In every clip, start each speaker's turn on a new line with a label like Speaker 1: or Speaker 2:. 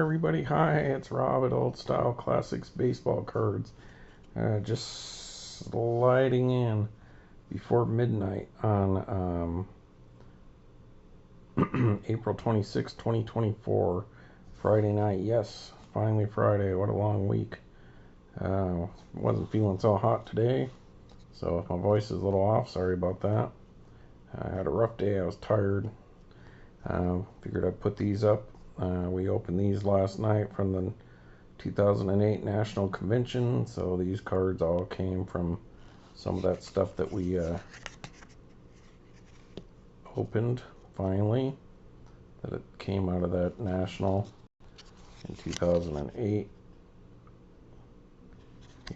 Speaker 1: everybody. Hi, it's Rob at Old Style Classics Baseball Cards. Just sliding in before midnight on April 26, 2024, Friday night. Yes, finally Friday. What a long week. Wasn't feeling so hot today, so if my voice is a little off, sorry about that. I had a rough day. I was tired. Figured I'd put these up. We opened these last night from the 2008 National Convention, so these cards all came from some of that stuff that we opened finally, that it came out of that National in 2008.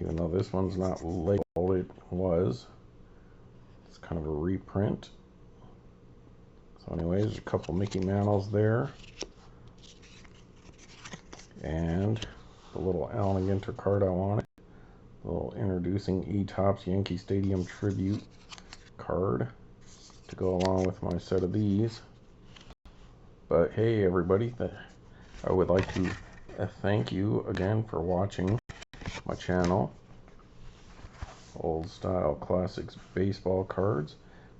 Speaker 1: Even though this one's not labeled, it was. It's kind of a reprint. So anyways, there's a couple Mickey Mantles there. And the little Allen Ginter card I wanted. The little introducing E-Topps Yankee Stadium Tribute card to go along with my set of these. But hey everybody, I would like to thank you again for watching my channel, Old Style Classics Baseball Cards.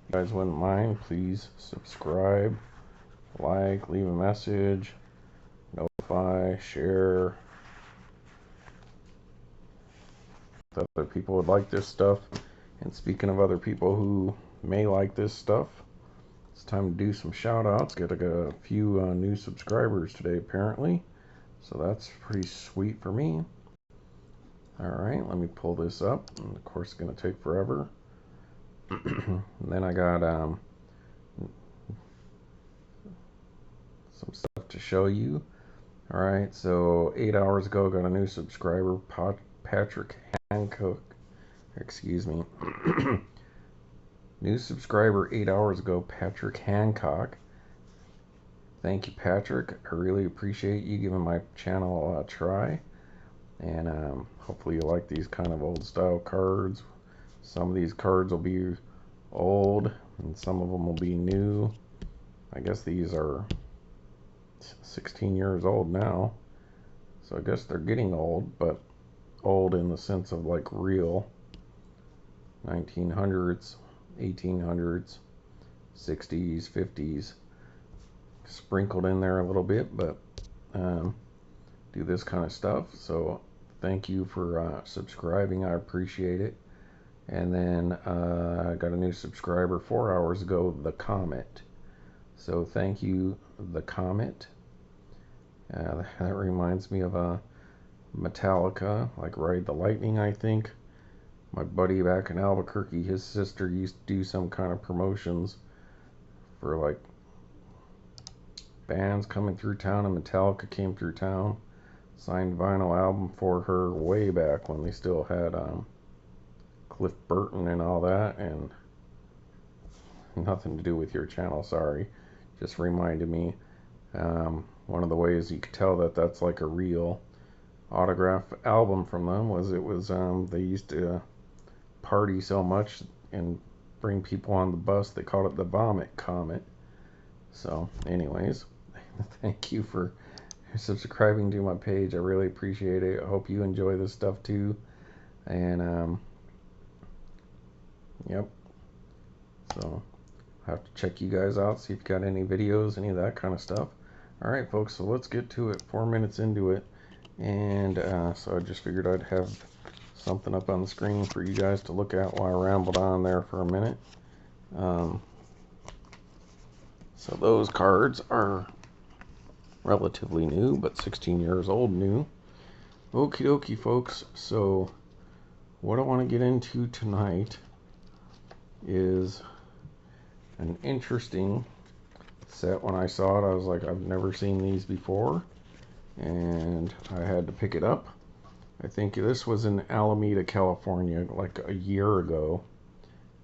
Speaker 1: If you guys wouldn't mind, please subscribe, like, leave a message, notify, share. If other people would like this stuff. And speaking of other people who may like this stuff, it's time to do some shout outs. Got a few new subscribers today apparently, so that's pretty sweet for me. Alright, let me pull this up, and of course it's going to take forever. And then I got some stuff to show you. Alright, so 8 hours ago got a new subscriber, Patrick Hancock. Excuse me. New subscriber 8 hours ago, Patrick Hancock. Thank you, Patrick. I really appreciate you giving my channel a try. And hopefully you like these kind of old style cards. Some of these cards will be old and some of them will be new. I guess these are 16 years old now, so I guess they're getting old, but old in the sense of like real 1900s, 1800s, 60s, 50s sprinkled in there a little bit, but do this kind of stuff. So thank you for subscribing. I appreciate it. And then I got a new subscriber 4 hours ago, The Comet. So thank you, The Comet. That reminds me of Metallica, like Ride the Lightning, I think. My buddy back in Albuquerque, his sister used to do some kind of promotions for like bands coming through town, and Metallica came through town. Signed vinyl album for her way back when they still had Cliff Burton and all that, and nothing to do with your channel, sorry. Just reminded me. One of the ways you could tell that that's like a real autograph album from them was they used to party so much and bring people on the bus, they called it the Vomit Comet. So anyways, thank you for subscribing to my page. I really appreciate it. I hope you enjoy this stuff too. And yep, so I have to check you guys out, see if you got any videos, any of that kind of stuff. Alright folks, so let's get to it. 4 minutes into it, and so I just figured I'd have something up on the screen for you guys to look at while I rambled on there for a minute. So those cards are relatively new, but 16 years old new. Okie dokie folks, so what I want to get into tonight is an interesting set. When I saw it, I was like, I've never seen these before, and I had to pick it up. I think this was in Alameda, California, like a year ago.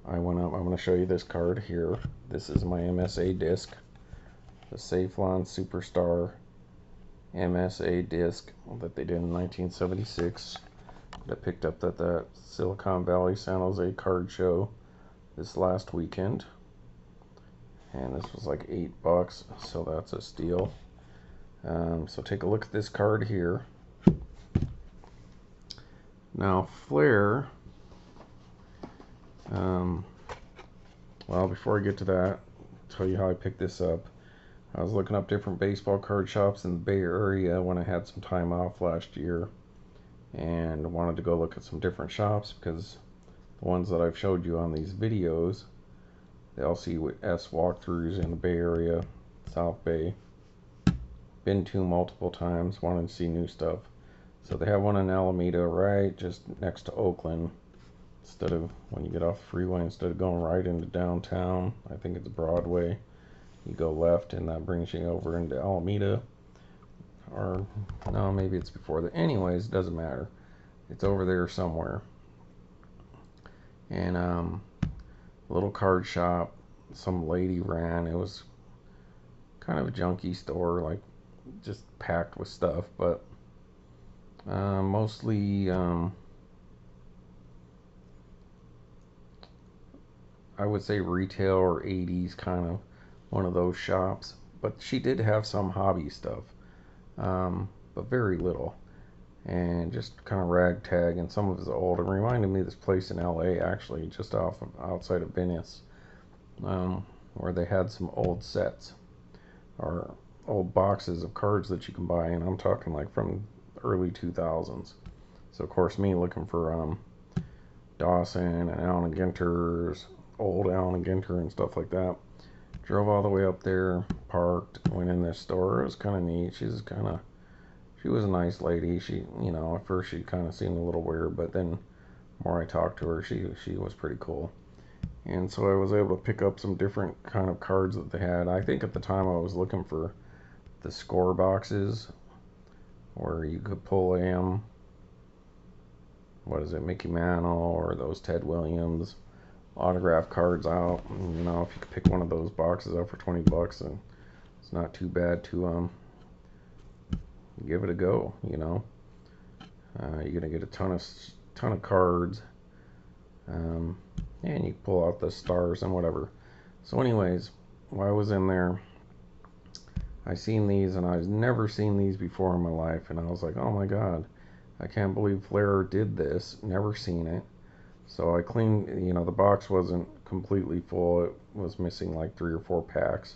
Speaker 1: I went up. I'm going to show you this card here. This is my MSA disc, the Safelon Superstar MSA disc that they did in 1976. I picked up at that Silicon Valley San Jose card show this last weekend, and this was like $8, so that's a steal. So take a look at this card here. Now Flair, well, before I get to that, I'll tell you how I picked this up. I was looking up different baseball card shops in the Bay Area when I had some time off last year, and wanted to go look at some different shops because the ones that I've showed you on these videos, the LCS walkthroughs in the Bay Area, South Bay, been to multiple times, wanted to see new stuff. So they have one in Alameda, right just next to Oakland. Instead of, when you get off the freeway, instead of going right into downtown, I think it's Broadway, you go left and that brings you over into Alameda. Or, no, maybe it's before that. Anyways, it doesn't matter. It's over there somewhere. And a little card shop some lady ran. It was kind of a junky store, like just packed with stuff, but mostly I would say retail or 80s, kind of one of those shops. But she did have some hobby stuff, but very little, and just kind of ragtag, and some of it's old. It reminded me of this place in LA, actually, just outside of Venice, where they had some old sets or old boxes of cards that you can buy, and I'm talking like from early 2000s. So of course, me looking for Dawson and Allen and Ginter's, old Allen and Ginter and stuff like that, drove all the way up there, parked, went in this store. It was kind of neat. She was a nice lady. She, at first she kind of seemed a little weird, but then the more I talked to her, she was pretty cool. And so I was able to pick up some different kind of cards that they had. I think at the time I was looking for the score boxes where you could pull Mickey Mantle or those Ted Williams autograph cards out. And, if you could pick one of those boxes up for $20, then it's not too bad to give it a go. You're gonna get a ton of cards, and you pull out the stars and whatever. So anyways, while I was in there, I seen these, and I've never seen these before in my life, and I was like, oh my god, I can't believe Flair did this. Never seen it. So I cleaned, the box wasn't completely full. It was missing like 3 or 4 packs,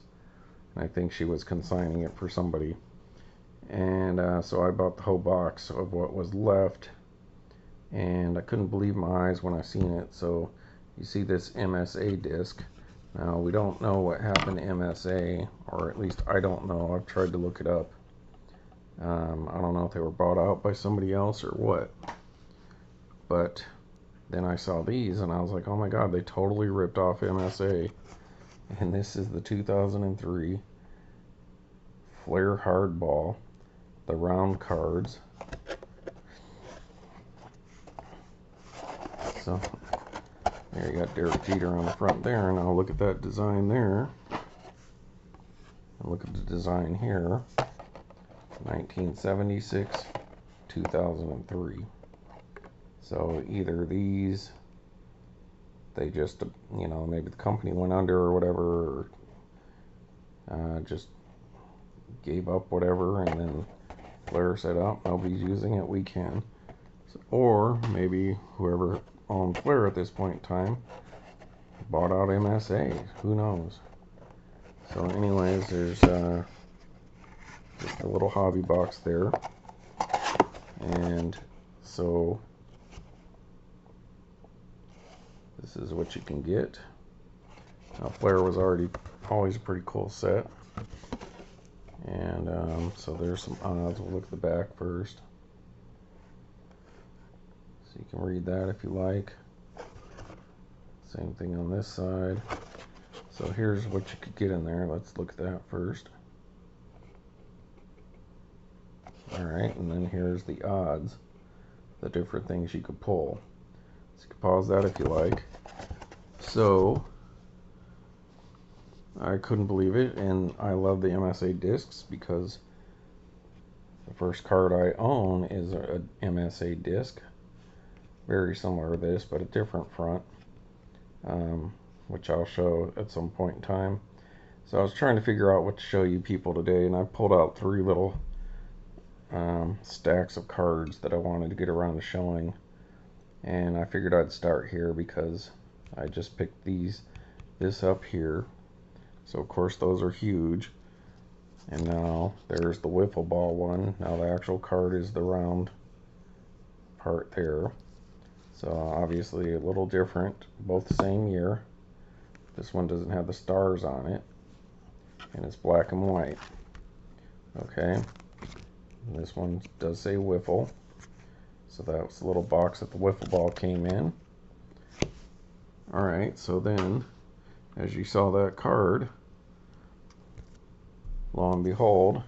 Speaker 1: and I think she was consigning it for somebody. And so I bought the whole box of what was left, and I couldn't believe my eyes when I seen it. So you see this MSA disc. Now, we don't know what happened to MSA, or at least I don't know. I've tried to look it up. I don't know if they were bought out by somebody else or what. But then I saw these, and I was like, oh my god, they totally ripped off MSA. And this is the 2003 Flair Hardball, the round cards. So there you got Derrick Jeter on the front there. Now look at that design there. And look at the design here. 1976, 2003. So either these, they just, maybe the company went under or whatever, or just gave up whatever, and then Flair said, oh, nobody's using it, we can. So, or maybe whoever owned Flair at this point in time bought out MSA. Who knows? So anyways, there's just a little hobby box there. And so this is what you can get. Now Flair was always a pretty cool set. And so there's some odds. We'll look at the back first. So you can read that if you like. Same thing on this side. So here's what you could get in there. Let's look at that first. Alright, and then here's the odds. The different things you could pull. So you can pause that if you like. So I couldn't believe it, and I love the MSA discs because the first card I own is a MSA disc. Very similar to this, but a different front, which I'll show at some point in time. So I was trying to figure out what to show you people today, and I pulled out 3 little stacks of cards that I wanted to get around the showing. And I figured I'd start here because I just picked this up here. So of course those are huge. And now there's the wiffle ball one. Now the actual card is the round part there. So obviously a little different, both the same year. This one doesn't have the stars on it, and it's black and white. Okay, and this one does say wiffle, so that was the little box that the wiffle ball came in. Alright, so then as you saw that card, lo and behold,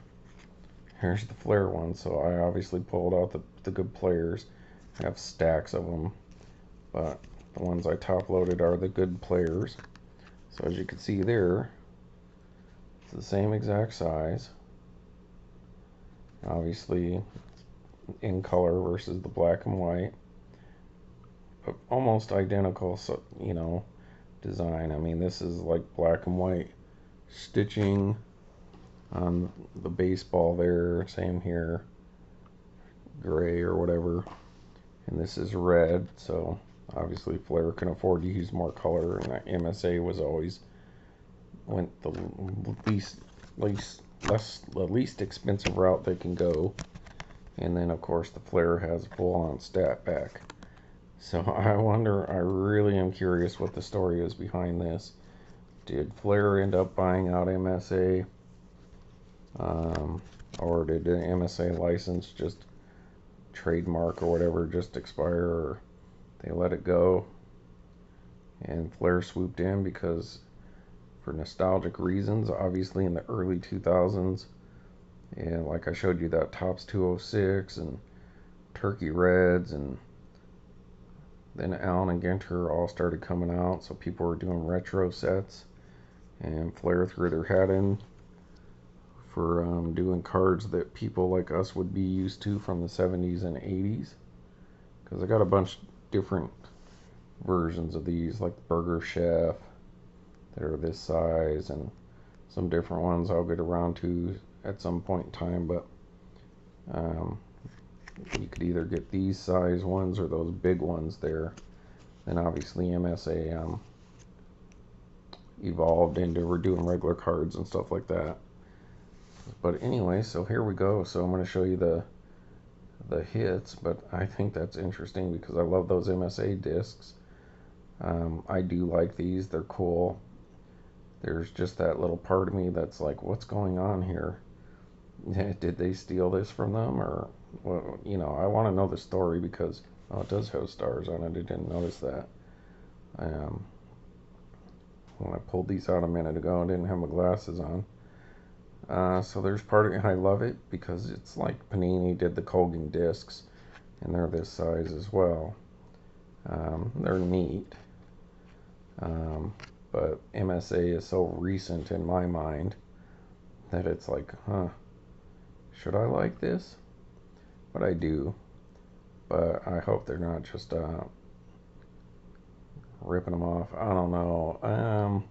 Speaker 1: here's the flare one. So I obviously pulled out the good players. I have stacks of them, but the ones I top loaded are the good players. So as you can see there, it's the same exact size, obviously in color versus the black and white, but almost identical, so you know, design. I mean, this is like black and white stitching on the baseball there, same here, gray or whatever, and this is red. So obviously Flair can afford to use more color, and MSA was always went the least expensive route they can go. And then of course the Flair has full-on stat back. So I really am curious what the story is behind this. Did Flair end up buying out MSA? Or did the MSA license just trademark or whatever just expire, or they let it go and Flair swooped in because for nostalgic reasons, obviously in the early 2000s, and like I showed you that Topps 206 and Turkey Reds, and then Allen and Ginter all started coming out, so people were doing retro sets, and Flair threw their hat in for doing cards that people like us would be used to from the 70s and 80s, because I got a bunch different versions of these, like the Burger Chef that are this size, and some different ones I'll get around to at some point in time. But you could either get these size ones or those big ones there. Then obviously MSA evolved into we're doing regular cards and stuff like that. But anyway, so here we go. So I'm going to show you the hits, but I think that's interesting because I love those MSA discs. I do like these. They're cool. There's just that little part of me that's like, what's going on here? Did they steal this from them? Or, well, you know, I want to know the story because, oh, it does have stars on it. I didn't notice that. When I pulled these out a minute ago, I didn't have my glasses on. So there's part of it, I love it because it's like Panini did the Colgan discs, and they're this size as well. They're neat. But MSA is so recent in my mind that it's like, should I like this? But I do. But I hope they're not just ripping them off. I don't know.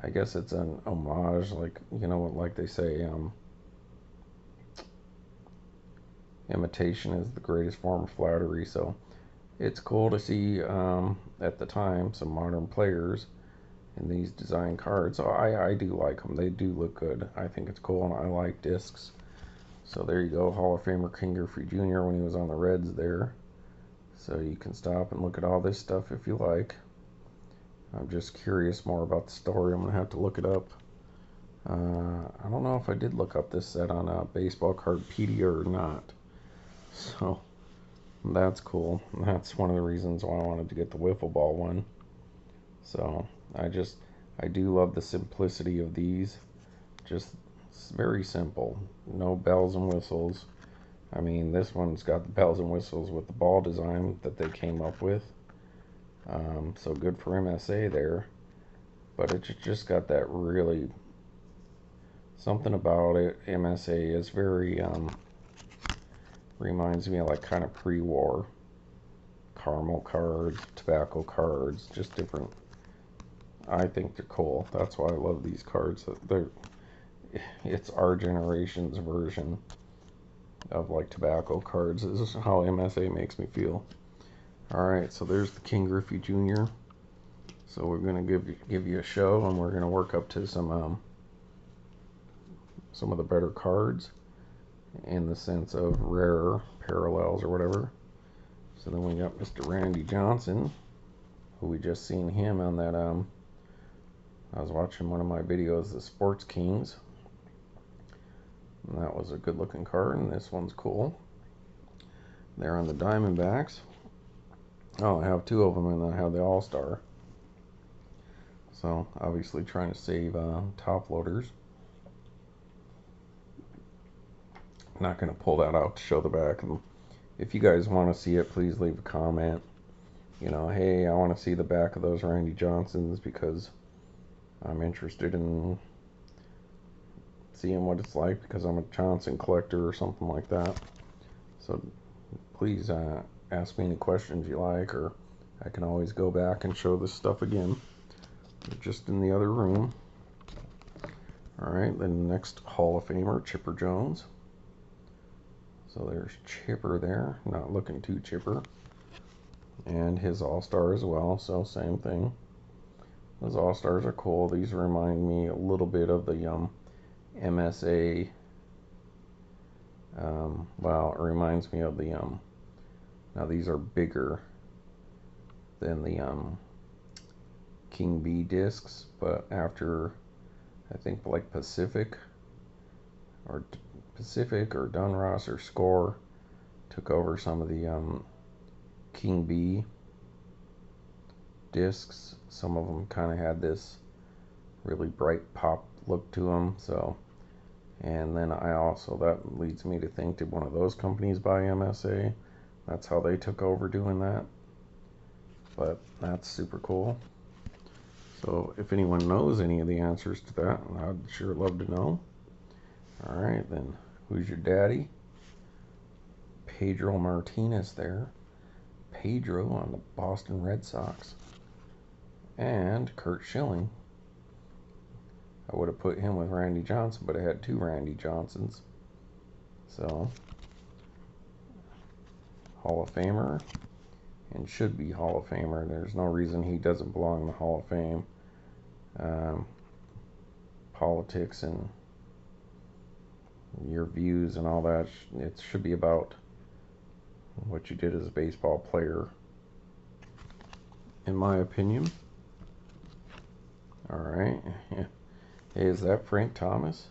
Speaker 1: I guess it's an homage, like, you know, like they say, imitation is the greatest form of flattery. So it's cool to see at the time some modern players in these design cards. So I do like them. They do look good. I think it's cool, and I like discs. So there you go, Hall of Famer King Griffey Jr. when he was on the Reds there. So you can stop and look at all this stuff if you like. I'm just curious more about the story. I'm going to have to look it up. I don't know if I did look up this set on Baseball Cardpedia or not. So that's cool. That's one of the reasons why I wanted to get the wiffle ball one. So I do love the simplicity of these. Just very simple. No bells and whistles. I mean, this one's got the bells and whistles with the ball design that they came up with. So good for MSA there. But it just got that really something about it. MSA is very reminds me of like kind of pre-war caramel cards, tobacco cards, just different I think they're cool. That's why I love these cards. It's our generation's version of like tobacco cards. This is how MSA makes me feel. Alright, so there's the King Griffey Jr. So we're gonna give you a show, and we're gonna work up to some of the better cards in the sense of rare parallels or whatever. So then we got Mr. Randy Johnson, who we just seen him on that I was watching one of my videos, the Sports Kings. And that was a good looking card, and this one's cool. They're on the Diamondbacks. Oh, I have two of them, and I have the All-Star. So, obviously trying to save top loaders. I'm not going to pull that out to show the back. If you guys want to see it, please leave a comment. You know, hey, I want to see the back of those Randy Johnsons because I'm interested in seeing what it's like because I'm a Johnson collector or something like that. So please ask me any questions you like, or I can always go back and show this stuff again. They're just in the other room. Alright, then the next Hall of Famer, Chipper Jones. So there's Chipper there, not looking too chipper. And his All-Star as well, so same thing. Those All-Stars are cool. These remind me a little bit of the MSA. Well, it reminds me of the now these are bigger than the King B discs, but after I think like Pacific or Dunross or Score took over some of the King B discs, some of them kind of had this really bright pop look to them. So, and then that leads me to think, did one of those companies buy MSA? That's how they took over doing that. But that's super cool. So if anyone knows any of the answers to that, I'd sure love to know. Alright, then who's your daddy? Pedro Martinez there. Pedro on the Boston Red Sox. And Kurt Schilling. I would have put him with Randy Johnson, but I had two Randy Johnsons. So, Hall of Famer, and should be Hall of Famer. There's no reason he doesn't belong in the Hall of Fame. Politics and your views and all that, it should be about what you did as a baseball player, in my opinion. Alright. Hey, is that Frank Thomas?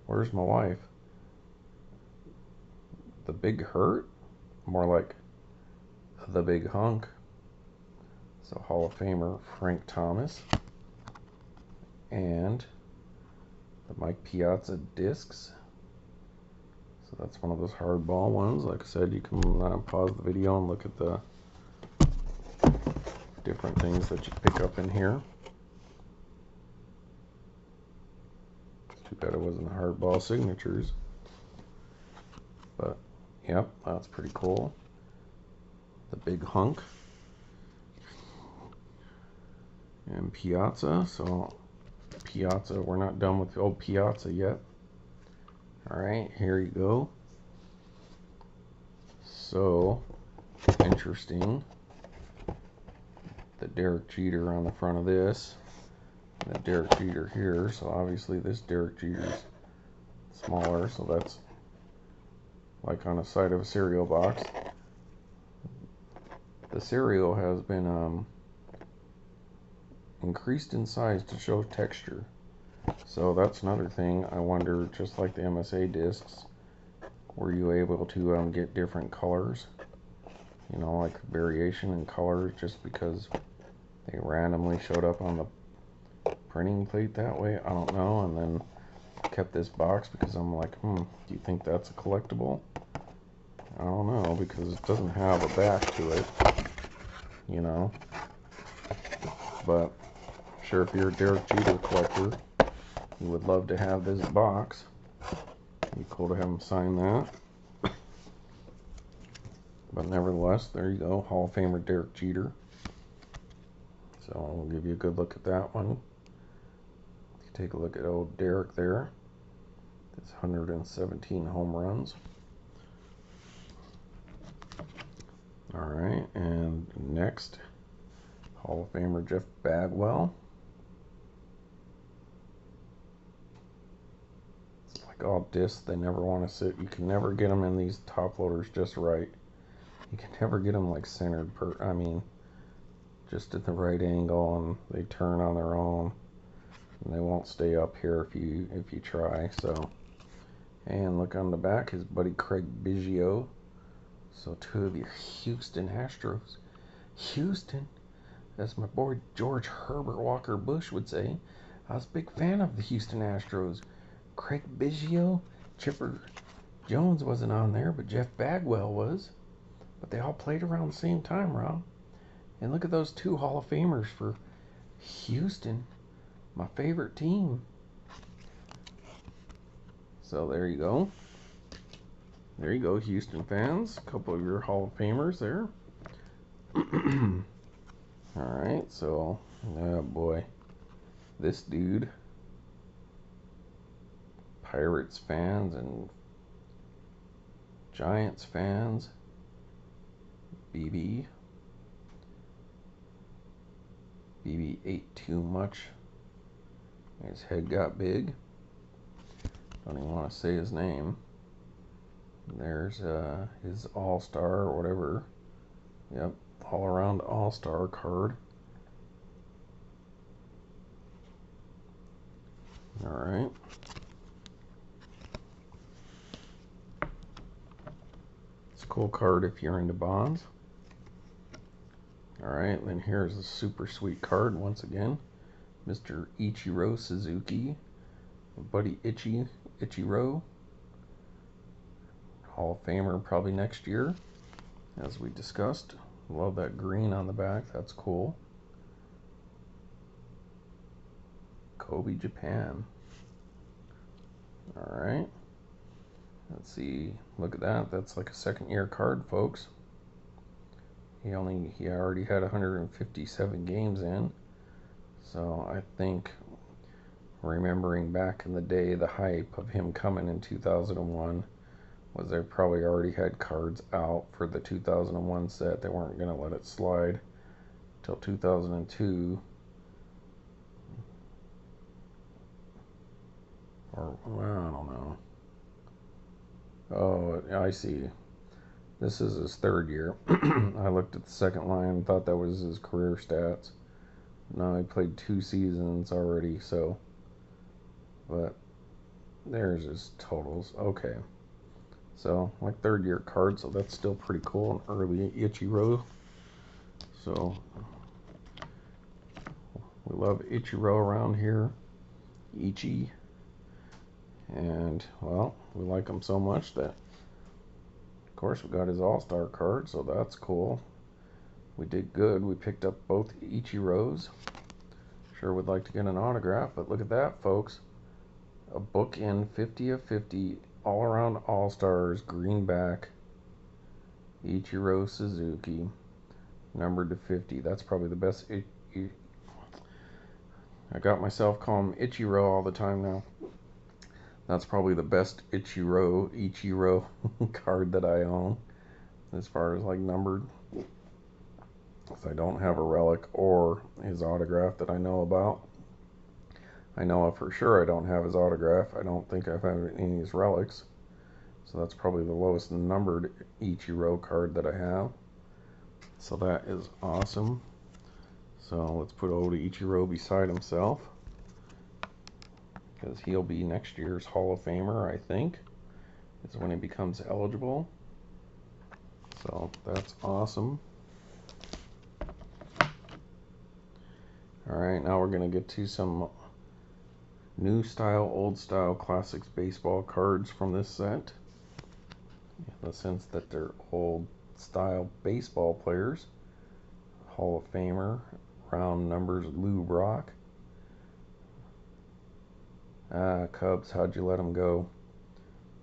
Speaker 1: Where's my wife? The Big Hurt? More like the Big Hunk. So Hall of Famer Frank Thomas. And the Mike Piazza discs. So that's one of those hardball ones. Like I said, you can pause the video and look at the different things that you pick up in here. Too bad it wasn't hardball signatures. But, yep, that's pretty cool. The Big Hunk. And Piazza. So, Piazza, we're not done with the old Piazza yet. Alright, here you go. So, interesting. The Derrick Jeter on the front of this. And the Derrick Jeter here. So obviously this Derrick Jeter's smaller, so that's like on the side of a cereal box. The cereal has been increased in size to show texture. So that's another thing. I wonder, just like the MSA discs, were you able to get different colors? You know, like variation in colors just because they randomly showed up on the printing plate that way? I don't know. And then kept this box because I'm like, do you think that's a collectible? I don't know, because it doesn't have a back to it, you know. But I'm sure if you're a Derrick Jeter collector, you would love to have this box. It'd be cool to have him sign that. But nevertheless, there you go, Hall of Famer Derrick Jeter. So we'll give you a good look at that one. Take a look at old Derrick there. It's 117 home runs. Alright, and next, Hall of Famer Jeff Bagwell. It's like all discs, they never want to sit. You can never get them in these top loaders just right. You can never get them like centered, just at the right angle, and they turn on their own. And they won't stay up here if you try. So, and look on the back, his buddy Craig Biggio. So 2 of your Houston Astros. Houston, as my boy George Herbert Walker Bush would say, I was a big fan of the Houston Astros. Craig Biggio, Chipper Jones wasn't on there, but Jeff Bagwell was. But they all played around the same time, Rob. And look at those 2 Hall of Famers for Houston, my favorite team. So there you go. There you go, Houston fans. A couple of your Hall of Famers there. Alright, so, oh boy. This dude, Pirates fans and Giants fans, BB ate too much. His head got big. Don't even want to say his name. There's his All-Star or whatever. Yep, all-around All-Star card. Alright. It's a cool card if you're into bonds. Alright, then here's a super sweet card once again. Mr. Ichiro Suzuki. Buddy Ichiro. Hall of Famer probably next year, as we discussed. Love that green on the back, that's cool. Kobe, Japan. Alright. Let's see, look at that, that's like a second-year card, folks. He already had 157 games in. So I think, remembering back in the day, the hype of him coming in 2001 was they probably already had cards out for the 2001 set. They weren't going to let it slide till 2002. Or, well, I don't know. Oh, I see. This is his 3rd year. I looked at the second line and thought that was his career stats. No, he played 2 seasons already, so. But there's his totals. Okay. So, like 3rd year card, so that's still pretty cool. An early Ichiro. So, we love Ichiro around here. Ichi. And, well, we like him so much that, of course, we got his All-Star card, so that's cool. We did good. We picked up both Ichiros. Sure would like to get an autograph, but look at that, folks. A bookend 50 of 50 all-around All-Stars greenback Ichiro Suzuki, numbered to 50. That's probably the best. I got myself calling him Ichiro all the time now. That's probably the best Ichiro card that I own, as far as like numbered. If I don't have a relic or his autograph that I know about. I know for sure I don't have his autograph. I don't think I've had any of his relics. So that's probably the lowest numbered Ichiro card that I have. So that is awesome. So let's put old Ichiro beside himself, because he'll be next year's Hall of Famer, I think, is when he becomes eligible. So that's awesome. Alright, now we're going to get to some new style, old style classics baseball cards from this set. In the sense that they're old style baseball players. Hall of Famer, round numbers, Lou Brock. Cubs, how'd you let him go?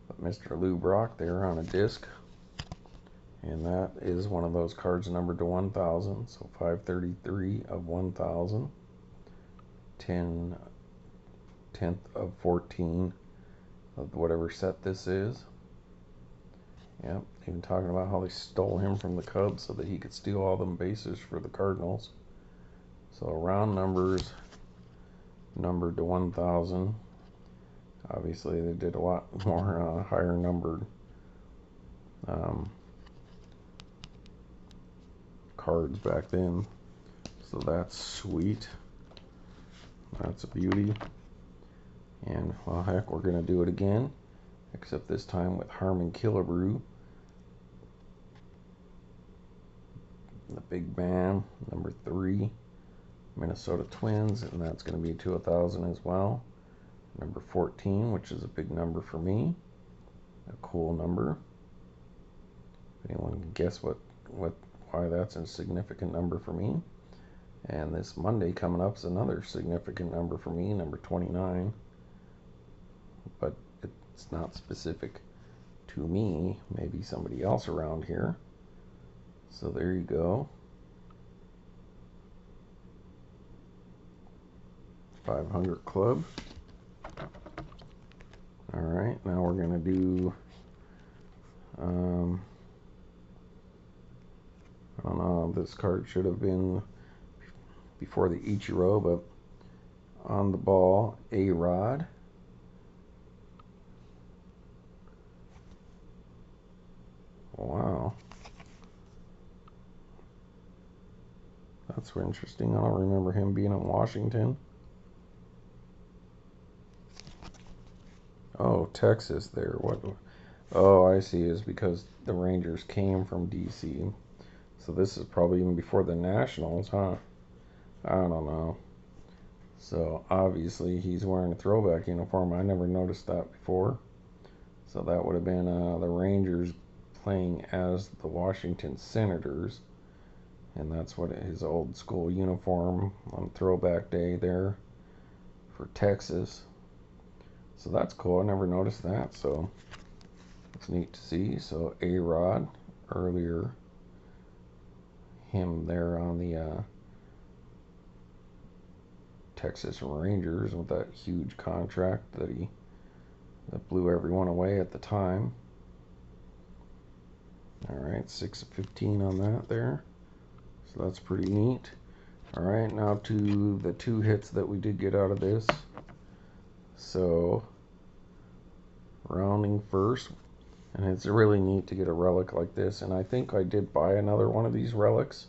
Speaker 1: But Mr. Lou Brock there on a disc. And that is one of those cards numbered to 1,000. So 533 of 1,000. 10th of 14 of whatever set this is. Yep, even talking about how they stole him from the Cubs so that he could steal all them bases for the Cardinals. So round numbers numbered to 1,000. Obviously, they did a lot more higher numbered cards back then. So that's sweet. That's a beauty. And, well, heck, we're going to do it again. Except this time with Harmon Killebrew. The big man, number 3. Minnesota Twins, and that's going to be to 1,000 as well. Number 14, which is a big number for me. A cool number. Anyone can guess why that's a significant number for me. And this Monday coming up is another significant number for me, number 29. But it's not specific to me, maybe somebody else around here. So there you go. 500 club. All right, now we're gonna do I don't know, this card should have been before the Ichiro, but on the ball, A-Rod. Wow. That's interesting. I don't remember him being in Washington. Oh, Texas there. What? Oh, I see. Is because the Rangers came from D.C. So this is probably even before the Nationals, huh? I don't know. So obviously he's wearing a throwback uniform. I never noticed that before. So that would have been the Rangers playing as the Washington Senators. And that's what his old school uniform on throwback day there for Texas. So that's cool. I never noticed that. So it's neat to see. So A-Rod earlier, him there on the Texas Rangers with that huge contract that blew everyone away at the time. All right, 6 of 15 on that there. So that's pretty neat. All right, now to the 2 hits that we did get out of this. So rounding first, and it's really neat to get a relic like this. And I think I did buy another one of these relics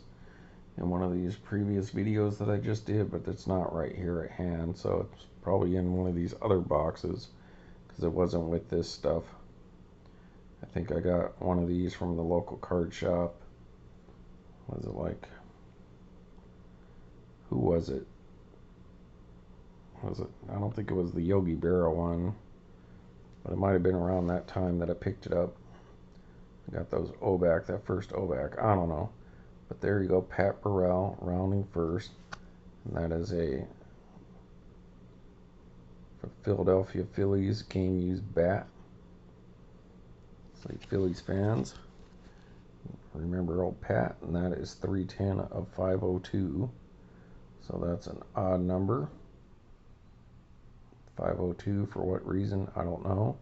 Speaker 1: in one of these previous videos that I just did, but it's not right here at hand, so it's probably in one of these other boxes because it wasn't with this stuff. I think I got one of these from the local card shop. Was it like, who was it? I don't think it was the Yogi Berra one, but it might have been around that time that I picked it up. I got those Obac, that first Obac, I don't know. But there you go, Pat Burrell, rounding first. And that is a for Philadelphia Phillies game used bat. So Phillies fans, remember old Pat, and that is 310 of 502. So that's an odd number. 502 for what reason? I don't know.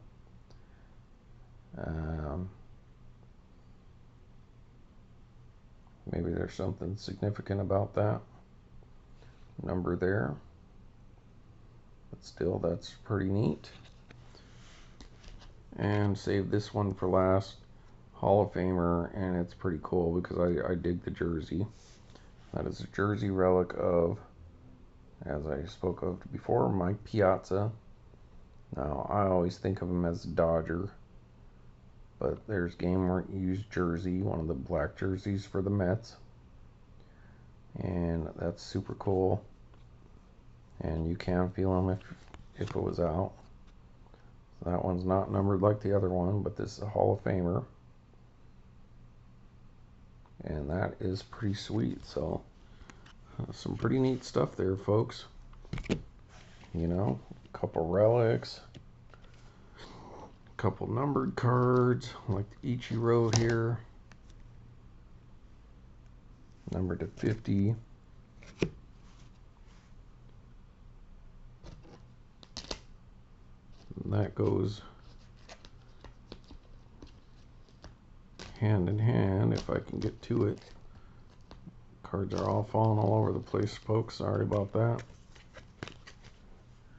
Speaker 1: Maybe there's something significant about that number there. But still, that's pretty neat. And save this one for last. Hall of Famer, and it's pretty cool because I dig the jersey. That is a jersey relic of, as I spoke of before, Mike Piazza. Now, I always think of him as a Dodger, but there's game used jersey, one of the black jerseys for the Mets. And that's super cool. And you can feel him if it was out. So that one's not numbered like the other one, but this is a Hall of Famer. And that is pretty sweet. So some pretty neat stuff there, folks. You know, a couple relics, a couple numbered cards like the Ichiro here. number to 50. And that goes hand in hand if I can get to it. Cards are all falling all over the place, folks. Sorry about that.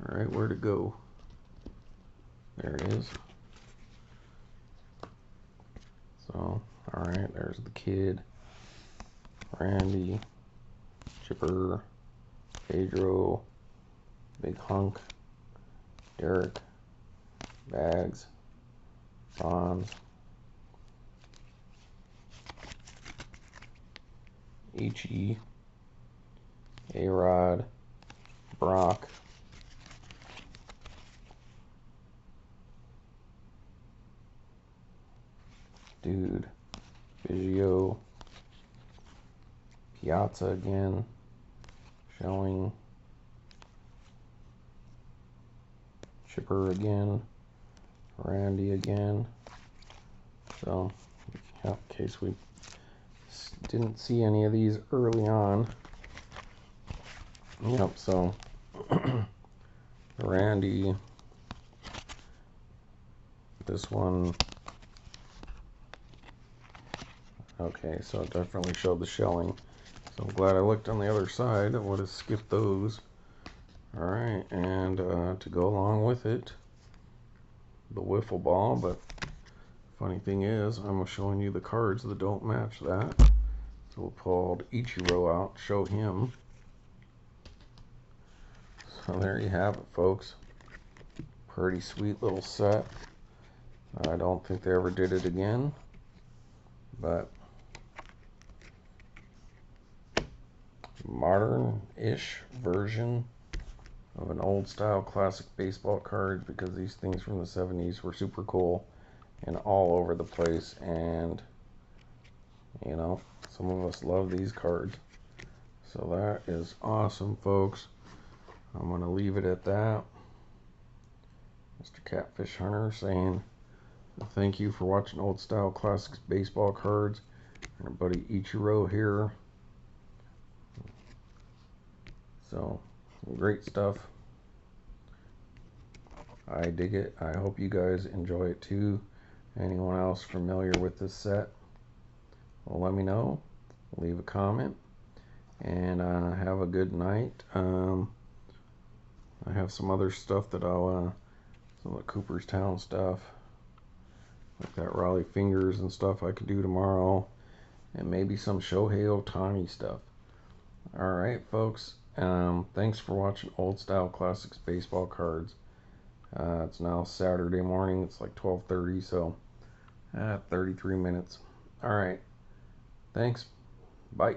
Speaker 1: Alright, where to go? There it is. So, alright, there's the kid, Randy, Chipper, Pedro, Big Hunk, Derrick, Bags, Bonds, Ichiro, A-Rod, Brock, Dude, Biggio, Piazza again, Schilling, Chipper again, Randy again. So, yeah, in case we didn't see any of these early on. Yep, so Randy, this one. Okay, so it definitely showed the Schilling. So I'm glad I looked on the other side. I would have skipped those. Alright, and to go along with it, the Wiffle ball. But funny thing is, I'm showing you the cards that don't match that. So we'll pull Ichiro out, show him. So there you have it, folks. Pretty sweet little set. I don't think they ever did it again. But modern-ish version of an old-style classic baseball card, because these things from the 70s were super cool and all over the place, and you know, some of us love these cards. So that is awesome, folks. I'm going to leave it at that. Mr. Catfish Hunter saying thank you for watching Old Style Classics baseball cards. And our buddy Ichiro here. So, great stuff. I dig it. I hope you guys enjoy it too. Anyone else familiar with this set? Well, let me know. Leave a comment. And have a good night. I have some other stuff that I'll, some of the Cooperstown stuff, like that Raleigh Fingers and stuff I could do tomorrow. And maybe some Shohei Ohtani stuff. Alright, folks. Thanks for watching Old Style Classics baseball cards. It's now Saturday morning. It's like 12:30, so 33 minutes. Alright. Thanks. Bye.